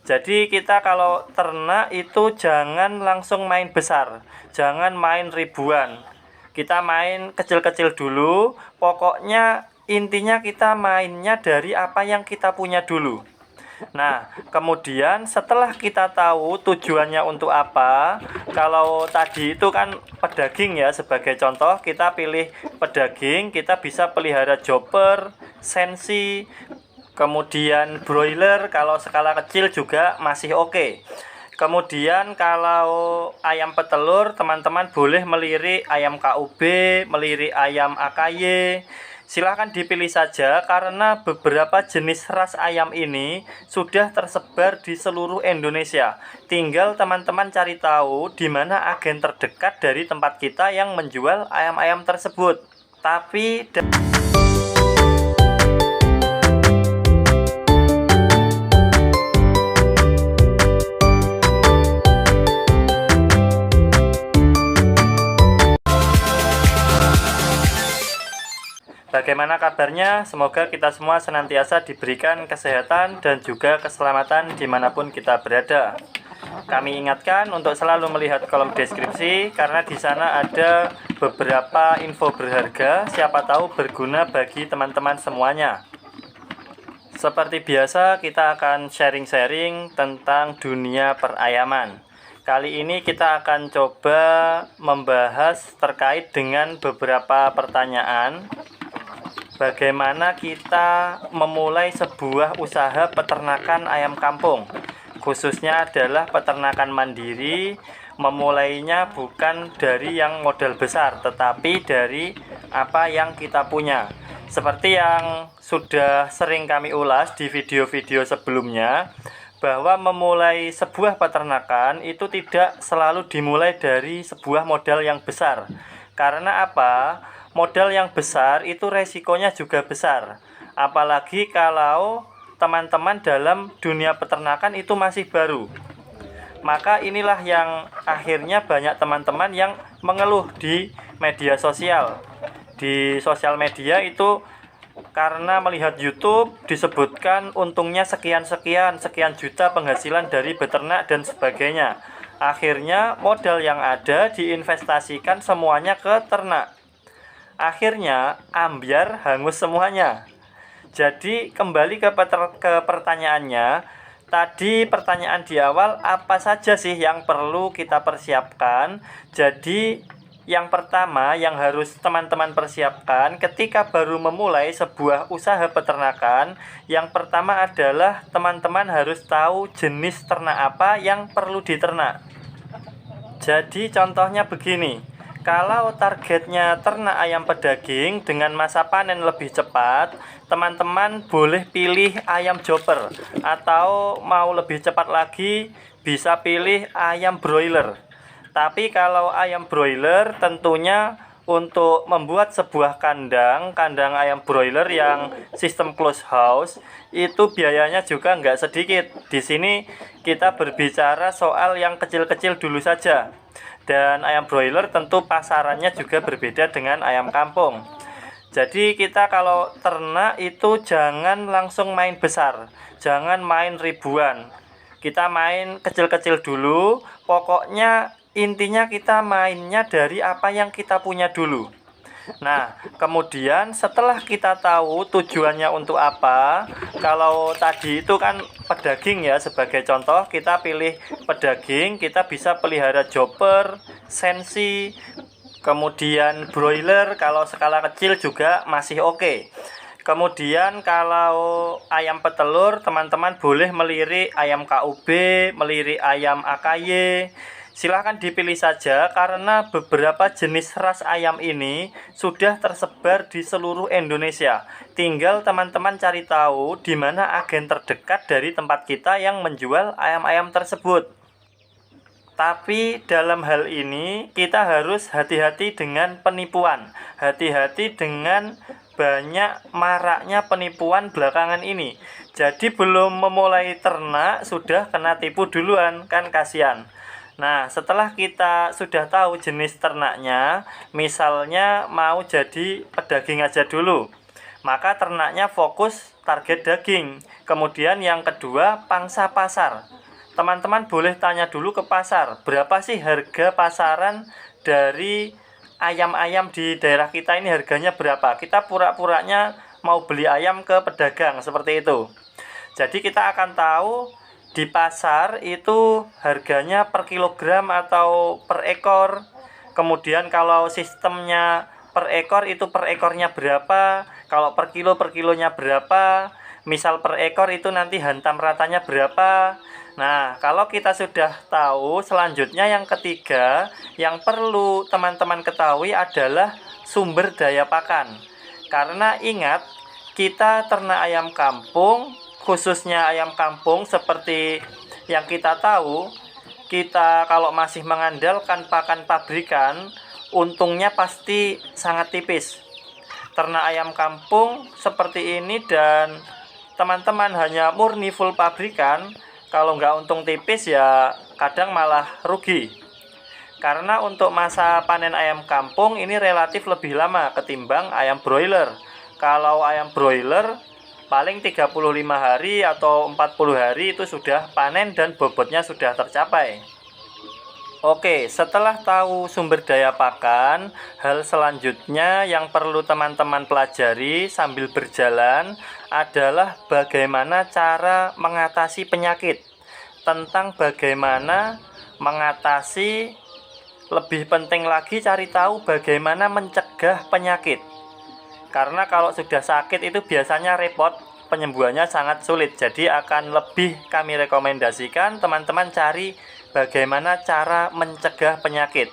Jadi kita kalau ternak itu jangan langsung main besar, jangan main ribuan. Kita main kecil-kecil dulu, pokoknya intinya kita mainnya dari apa yang kita punya dulu. Nah, kemudian setelah kita tahu tujuannya untuk apa, kalau tadi itu kan pedaging ya, sebagai contoh kita pilih pedaging, kita bisa pelihara chopper, sensi, kemudian broiler kalau skala kecil juga masih oke. Kemudian kalau ayam petelur, teman-teman boleh melirik ayam KUB, melirik ayam AKY. Silahkan dipilih saja karena beberapa jenis ras ayam ini sudah tersebar di seluruh Indonesia. Tinggal teman-teman cari tahu di mana agen terdekat dari tempat kita yang menjual ayam-ayam tersebut. Tapi bagaimana kabarnya? Semoga kita semua senantiasa diberikan kesehatan dan juga keselamatan dimanapun kita berada. Kami ingatkan untuk selalu melihat kolom deskripsi karena di sana ada beberapa info berharga, siapa tahu berguna bagi teman-teman semuanya. Seperti biasa, kita akan sharing-sharing tentang dunia perayaman. Kali ini kita akan coba membahas terkait dengan beberapa pertanyaan. Bagaimana kita memulai sebuah usaha peternakan ayam kampung, khususnya adalah peternakan mandiri. Memulainya bukan dari yang modal besar, tetapi dari apa yang kita punya. Seperti yang sudah sering kami ulas di video-video sebelumnya, bahwa memulai sebuah peternakan itu tidak selalu dimulai dari sebuah modal yang besar. Karena apa? Modal yang besar itu resikonya juga besar. Apalagi kalau teman-teman dalam dunia peternakan itu masih baru. Maka inilah yang akhirnya banyak teman-teman yang mengeluh di media sosial. Di sosial media itu karena melihat YouTube disebutkan untungnya sekian juta penghasilan dari beternak dan sebagainya. Akhirnya modal yang ada diinvestasikan semuanya ke ternak. Akhirnya ambyar hangus semuanya. Jadi kembali ke pertanyaannya. Tadi pertanyaan di awal, apa saja sih yang perlu kita persiapkan? Jadi yang pertama yang harus teman-teman persiapkan ketika baru memulai sebuah usaha peternakan, yang pertama adalah teman-teman harus tahu jenis ternak apa yang perlu diternak. Jadi contohnya begini. Kalau targetnya ternak ayam pedaging dengan masa panen lebih cepat, teman-teman boleh pilih ayam chopper, atau mau lebih cepat lagi bisa pilih ayam broiler. Tapi kalau ayam broiler tentunya untuk membuat sebuah kandang ayam broiler yang sistem close house itu biayanya juga nggak sedikit. Di sini kita berbicara soal yang kecil-kecil dulu saja. Dan ayam broiler tentu pasarannya juga berbeda dengan ayam kampung. Jadi kita kalau ternak itu jangan langsung main besar, jangan main ribuan. Kita main kecil-kecil dulu, pokoknya intinya kita mainnya dari apa yang kita punya dulu. Nah, kemudian setelah kita tahu tujuannya untuk apa, kalau tadi itu kan pedaging ya, sebagai contoh kita pilih pedaging, kita bisa pelihara chopper, sensi, kemudian broiler kalau skala kecil juga masih oke. Kemudian kalau ayam petelur, teman-teman boleh melirik ayam KUB, melirik ayam AKY. Silahkan dipilih saja karena beberapa jenis ras ayam ini sudah tersebar di seluruh Indonesia. Tinggal teman-teman cari tahu di mana agen terdekat dari tempat kita yang menjual ayam-ayam tersebut. Tapi dalam hal ini kita harus hati-hati dengan penipuan. Hati-hati dengan banyak maraknya penipuan belakangan ini. Jadi belum memulai ternak sudah kena tipu duluan, kan kasihan. Nah, setelah kita sudah tahu jenis ternaknya, misalnya mau jadi pedaging aja dulu, maka ternaknya fokus target daging. Kemudian yang kedua, pangsa pasar. Teman-teman boleh tanya dulu ke pasar, berapa sih harga pasaran dari ayam-ayam di daerah kita ini, harganya berapa? Kita pura-puranya mau beli ayam ke pedagang seperti itu. Jadi kita akan tahu di pasar itu harganya per kilogram atau per ekor. Kemudian kalau sistemnya per ekor itu per ekornya berapa, kalau per kilonya berapa. Misal per ekor itu nanti hantam ratanya berapa. Nah, kalau kita sudah tahu, selanjutnya yang ketiga yang perlu teman-teman ketahui adalah sumber daya pakan. Karena ingat, kita ternak ayam kampung, khususnya ayam kampung seperti yang kita tahu, kita kalau masih mengandalkan pakan pabrikan, untungnya pasti sangat tipis. Ternak ayam kampung seperti ini dan teman-teman hanya murni full pabrikan, kalau nggak untung tipis ya kadang malah rugi. Karena untuk masa panen ayam kampung ini relatif lebih lama ketimbang ayam broiler. Kalau ayam broiler paling 35 hari atau 40 hari itu sudah panen dan bobotnya sudah tercapai. Oke, setelah tahu sumber daya pakan, hal selanjutnya yang perlu teman-teman pelajari sambil berjalan adalah bagaimana cara mengatasi penyakit. Tentang bagaimana mengatasi, lebih penting lagi cari tahu bagaimana mencegah penyakit. Karena kalau sudah sakit itu biasanya repot, penyembuhannya sangat sulit. Jadi akan lebih kami rekomendasikan teman-teman cari bagaimana cara mencegah penyakit.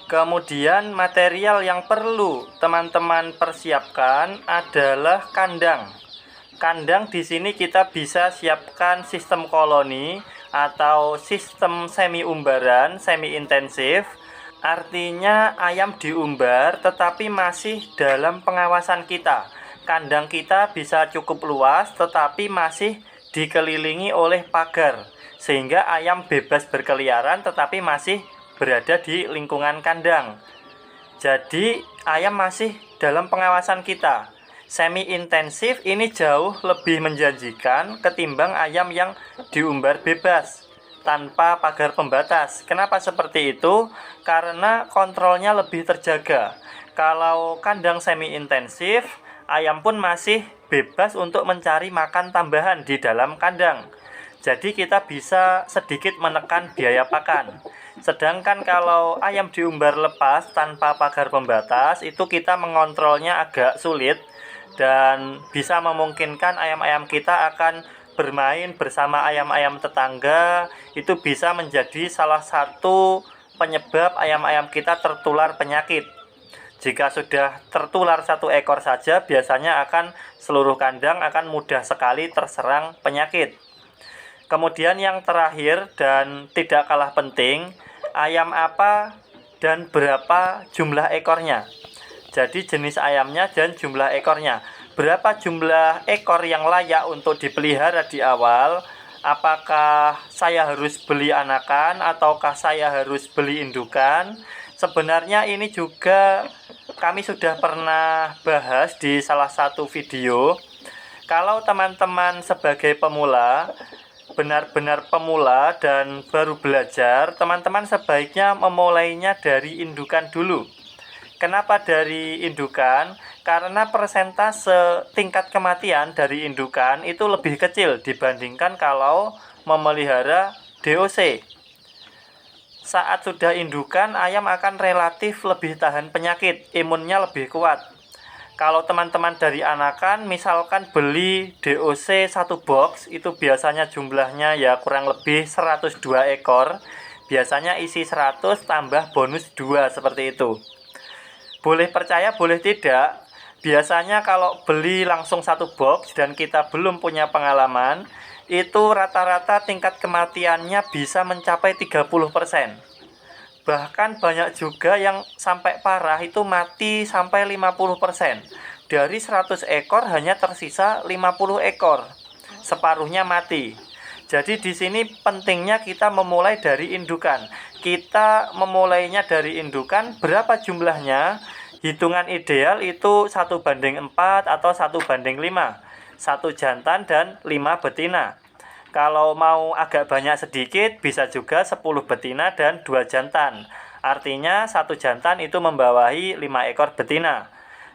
Kemudian material yang perlu teman-teman persiapkan adalah kandang. Kandang di sini kita bisa siapkan sistem koloni atau sistem semi umbaran, semi intensif. Artinya ayam diumbar tetapi masih dalam pengawasan kita. Kandang kita bisa cukup luas tetapi masih dikelilingi oleh pagar, sehingga ayam bebas berkeliaran tetapi masih berada di lingkungan kandang. Jadi ayam masih dalam pengawasan kita. Semi intensif ini jauh lebih menjanjikan ketimbang ayam yang diumbar bebas tanpa pagar pembatas. Kenapa seperti itu? Karena kontrolnya lebih terjaga. Kalau kandang semi intensif, ayam pun masih bebas untuk mencari makan tambahan di dalam kandang. Jadi kita bisa sedikit menekan biaya pakan. Sedangkan kalau ayam diumbar lepas tanpa pagar pembatas, itu kita mengontrolnya agak sulit dan bisa memungkinkan ayam-ayam kita akan bermain bersama ayam-ayam tetangga. Itu bisa menjadi salah satu penyebab ayam-ayam kita tertular penyakit. Jika sudah tertular satu ekor saja, biasanya akan seluruh kandang akan mudah sekali terserang penyakit. Kemudian yang terakhir dan tidak kalah penting, ayam apa dan berapa jumlah ekornya. Jadi jenis ayamnya dan jumlah ekornya. Berapa jumlah ekor yang layak untuk dipelihara di awal? Apakah saya harus beli anakan ataukah saya harus beli indukan? Sebenarnya ini juga kami sudah pernah bahas di salah satu video. Kalau teman-teman sebagai pemula, benar-benar pemula dan baru belajar, teman-teman sebaiknya memulainya dari indukan dulu. Kenapa dari indukan? Karena persentase tingkat kematian dari indukan itu lebih kecil dibandingkan kalau memelihara DOC. Saat sudah indukan, ayam akan relatif lebih tahan penyakit, imunnya lebih kuat. Kalau teman-teman dari anakan, misalkan beli DOC 1 box, itu biasanya jumlahnya ya kurang lebih 102 ekor. Biasanya isi 100 tambah bonus 2 seperti itu. Boleh percaya, boleh tidak. Biasanya kalau beli langsung 1 box dan kita belum punya pengalaman, itu rata-rata tingkat kematiannya bisa mencapai 30%. Bahkan banyak juga yang sampai parah itu mati sampai 50%. Dari 100 ekor hanya tersisa 50 ekor. Separuhnya mati. Jadi di sini pentingnya kita memulai dari indukan. Kita memulainya dari indukan, berapa jumlahnya? hitungan ideal itu 1:4 atau 1:5, 1 jantan dan 5 betina. Kalau mau agak banyak sedikit bisa juga 10 betina dan 2 jantan. Artinya 1 jantan itu membawahi 5 ekor betina.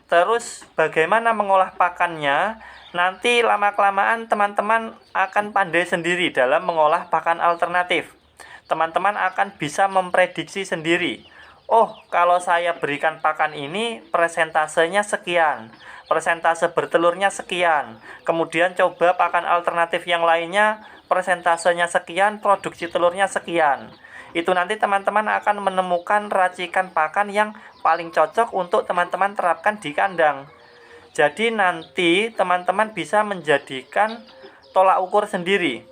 Terus bagaimana mengolah pakannya? Nanti lama-kelamaan teman-teman akan pandai sendiri dalam mengolah pakan alternatif. Teman-teman akan bisa memprediksi sendiri. Oh, kalau saya berikan pakan ini persentasenya sekian, persentase bertelurnya sekian. Kemudian coba pakan alternatif yang lainnya, persentasenya sekian, produksi telurnya sekian. Itu nanti teman-teman akan menemukan racikan pakan yang paling cocok untuk teman-teman terapkan di kandang. Jadi nanti teman-teman bisa menjadikan tolak ukur sendiri.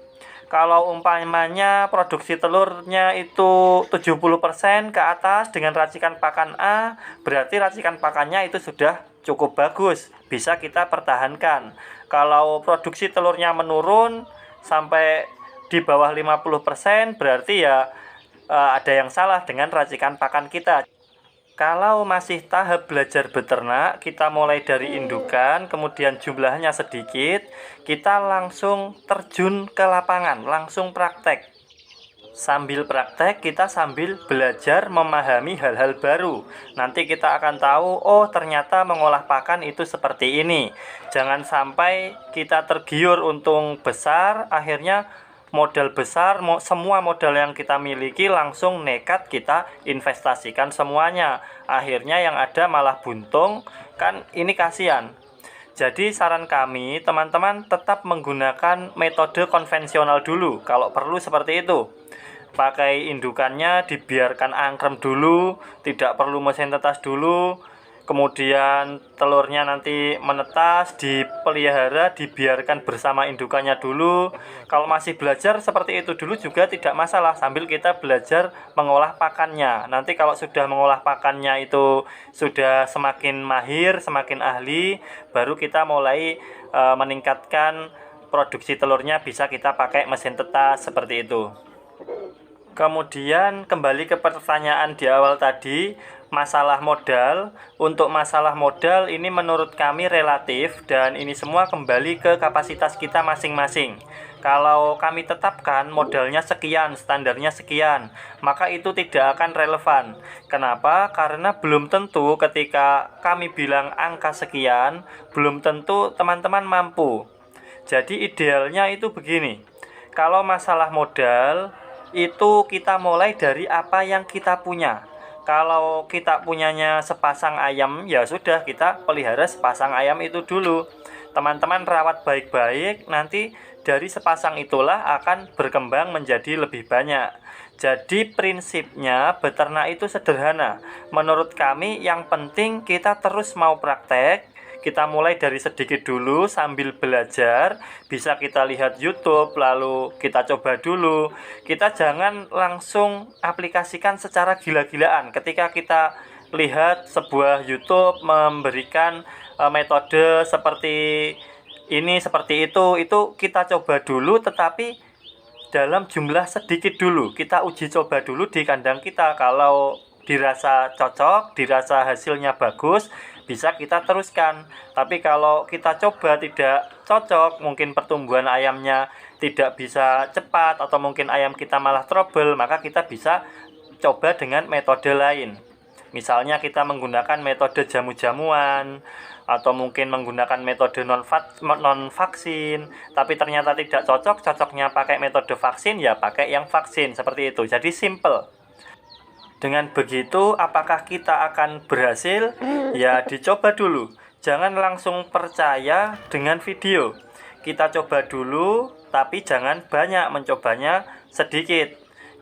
Kalau umpamanya produksi telurnya itu 70% ke atas dengan racikan pakan A, berarti racikan pakannya itu sudah cukup bagus, bisa kita pertahankan. Kalau produksi telurnya menurun sampai di bawah 50%, berarti ya ada yang salah dengan racikan pakan kita. Kalau masih tahap belajar beternak, kita mulai dari indukan, kemudian jumlahnya sedikit, kita langsung terjun ke lapangan, langsung praktek. Sambil praktek, kita sambil belajar memahami hal-hal baru. Nanti kita akan tahu, oh ternyata mengolah pakan itu seperti ini. Jangan sampai kita tergiur untung besar, akhirnya modal besar, semua modal yang kita miliki langsung nekat kita investasikan semuanya. Akhirnya yang ada malah buntung, kan ini kasihan. Jadi saran kami, teman-teman tetap menggunakan metode konvensional dulu, kalau perlu seperti itu. Pakai indukannya dibiarkan angkrem dulu, tidak perlu mesin tetas dulu. Kemudian telurnya nanti menetas, dipelihara, dibiarkan bersama indukannya dulu. Kalau masih belajar seperti itu dulu juga tidak masalah, sambil kita belajar mengolah pakannya. Nanti kalau sudah mengolah pakannya itu sudah semakin mahir, semakin ahli, baru kita mulai meningkatkan produksi telurnya, bisa kita pakai mesin tetas seperti itu. Kemudian kembali ke pertanyaan di awal tadi, masalah modal. Untuk masalah modal ini menurut kami relatif, dan ini semua kembali ke kapasitas kita masing-masing. Kalau kami tetapkan modalnya sekian, standarnya sekian, maka itu tidak akan relevan. Kenapa? Karena belum tentu ketika kami bilang angka sekian, belum tentu teman-teman mampu. Jadi idealnya itu begini. Kalau masalah modal, itu kita mulai dari apa yang kita punya. Kalau kita punyanya sepasang ayam, ya sudah, kita pelihara sepasang ayam itu dulu. Teman-teman rawat baik-baik, nanti dari sepasang itulah akan berkembang menjadi lebih banyak. Jadi prinsipnya beternak itu sederhana. Menurut kami yang penting kita terus mau praktek. Kita mulai dari sedikit dulu sambil belajar, bisa kita lihat YouTube, lalu kita coba dulu. Kita jangan langsung aplikasikan secara gila-gilaan. Ketika kita lihat sebuah YouTube memberikan metode seperti ini, seperti itu kita coba dulu, tetapi dalam jumlah sedikit dulu. Kita uji coba dulu di kandang kita. Kalau dirasa cocok, dirasa hasilnya bagus, bisa kita teruskan. Tapi kalau kita coba tidak cocok, mungkin pertumbuhan ayamnya tidak bisa cepat, atau mungkin ayam kita malah trouble, maka kita bisa coba dengan metode lain. Misalnya kita menggunakan metode jamu-jamuan, atau mungkin menggunakan metode non-vaksin, tapi ternyata tidak cocok, cocoknya pakai metode vaksin, ya pakai yang vaksin, seperti itu. Jadi simple. Dengan begitu, apakah kita akan berhasil? Ya, dicoba dulu. Jangan langsung percaya dengan video. Kita coba dulu, tapi jangan banyak, mencobanya sedikit.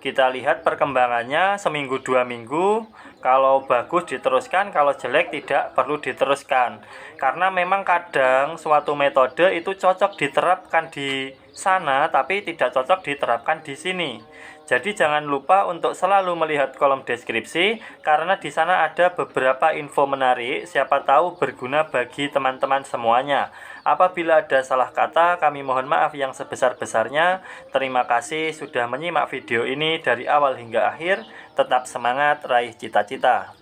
Kita lihat perkembangannya seminggu 2 minggu. Kalau bagus diteruskan, kalau jelek tidak perlu diteruskan. Karena memang kadang suatu metode itu cocok diterapkan di sana, tapi tidak cocok diterapkan di sini. Jadi jangan lupa untuk selalu melihat kolom deskripsi, karena di sana ada beberapa info menarik, siapa tahu berguna bagi teman-teman semuanya. Apabila ada salah kata, kami mohon maaf yang sebesar-besarnya. Terima kasih sudah menyimak video ini dari awal hingga akhir. Tetap semangat raih cita-cita.